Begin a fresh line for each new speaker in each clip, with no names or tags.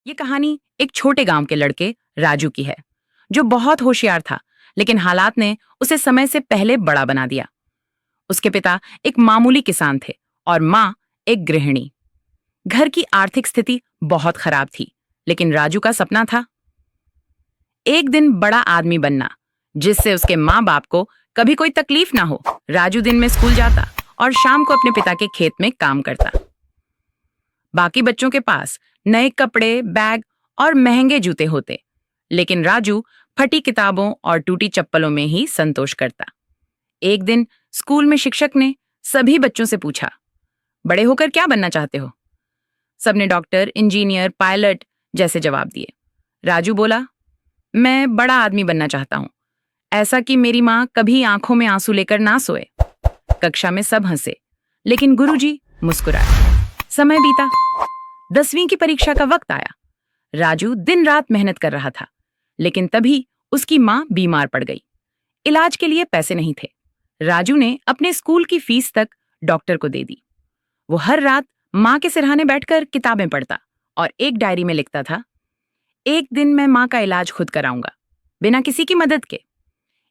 ये कहानी एक छोटे गांव के लड़के राजू की है, जो बहुत होशियार था, लेकिन हालात ने उसे समय से पहले बड़ा बना दिया। उसके पिता एक मामूली किसान थे और माँ एक गृहिणी। घर की आर्थिक स्थिति बहुत खराब थी, लेकिन राजू का सपना था एक दिन बड़ा आदमी बनना, जिससे उसके माँ बाप को कभी कोई तकलीफ ना हो। राजू दिन में स्कूल जाता और शाम को अपने पिता के खेत में काम करता। बाकी बच्चों के पास नए कपड़े, बैग और महंगे जूते होते, लेकिन राजू फटी किताबों और टूटी चप्पलों में ही संतोष करता। एक दिन स्कूल में शिक्षक ने सभी बच्चों से पूछा, बड़े होकर क्या बनना चाहते हो? सबने डॉक्टर, इंजीनियर, पायलट जैसे जवाब दिए। राजू बोला, मैं बड़ा आदमी बनना चाहता हूं, ऐसा कि मेरी माँ कभी आंखों में आंसू लेकर ना सोए। कक्षा में सब हंसे, लेकिन गुरुजी मुस्कुराए। समय बीता, 10वीं की परीक्षा का वक्त आया। राजू दिन रात मेहनत कर रहा था, लेकिन तभी उसकी माँ बीमार पड़ गई। इलाज के लिए पैसे नहीं थे। राजू ने अपने स्कूल की फीस तक डॉक्टर को दे दी। वो हर रात माँ के सिरहाने बैठकर किताबें पढ़ता और एक डायरी में लिखता था, एक दिन मैं माँ का इलाज खुद कराऊंगा, बिना किसी की मदद के।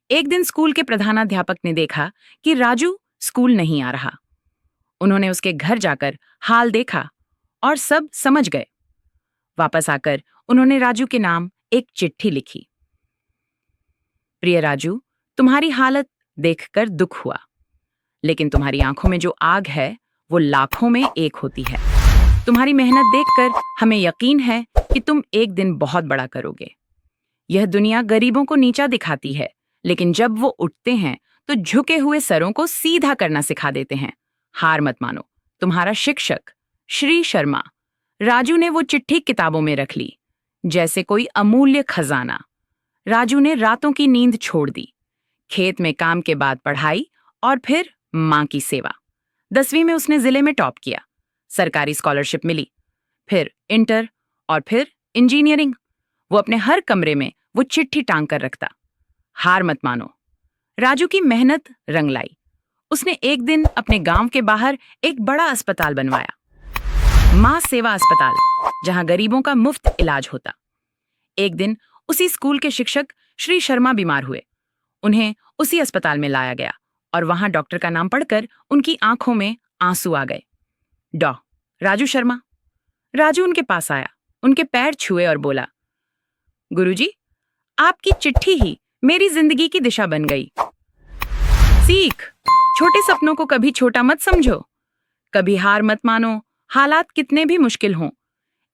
एक दिन स्कूल के प्रधानाध्यापक ने देखा कि राजू स्कूल नहीं आ रहा। उन्होंने उसके घर जाकर हाल देखा और सब समझ गए। वापस आकर उन्होंने राजू के नाम एक चिट्ठी लिखी। प्रिय राजू, तुम्हारी हालत देखकर दुख हुआ, लेकिन तुम्हारी आंखों में जो आग है वो लाखों में एक होती है। तुम्हारी मेहनत देखकर हमें यकीन है कि तुम एक दिन बहुत बड़ा करोगे। यह दुनिया गरीबों को नीचा दिखाती है, लेकिन जब वो उठते हैं तो झुके हुए सरों को सीधा करना सिखा देते हैं। हार मत मानो। तुम्हारा शिक्षक श्री शर्मा। राजू ने वो चिट्ठी किताबों में रख ली, जैसे कोई अमूल्य खजाना। राजू ने रातों की नींद छोड़ दी। खेत में काम के बाद पढ़ाई और फिर मां की सेवा। 10वीं में उसने जिले में टॉप किया। सरकारी स्कॉलरशिप मिली, फिर इंटर और फिर इंजीनियरिंग। वो अपने हर कमरे में वो चिट्ठी टांग कर रखता। हार मत मानो। राजू की मेहनत रंग लाई। उसने एक दिन अपने गांव के बाहर एक बड़ा अस्पताल बनवाया, मां सेवा अस्पताल, जहां गरीबों का मुफ्त इलाज होता। एक दिन उसी स्कूल के शिक्षक श्री शर्मा बीमार हुए। उन्हें उसी अस्पताल में लाया गया और वहां डॉक्टर का नाम पढ़कर उनकी आंखों में आंसू आ गए। डॉ राजू शर्मा। राजू उनके पास आया, उनके पैर छुए और बोला, गुरुजी, आपकी चिट्ठी ही मेरी जिंदगी की दिशा बन गई। सीख, छोटे सपनों को कभी छोटा मत समझो, कभी हार मत मानो। हालात कितने भी मुश्किल हों,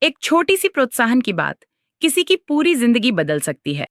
एक छोटी सी प्रोत्साहन की बात किसी की पूरी जिंदगी बदल सकती है।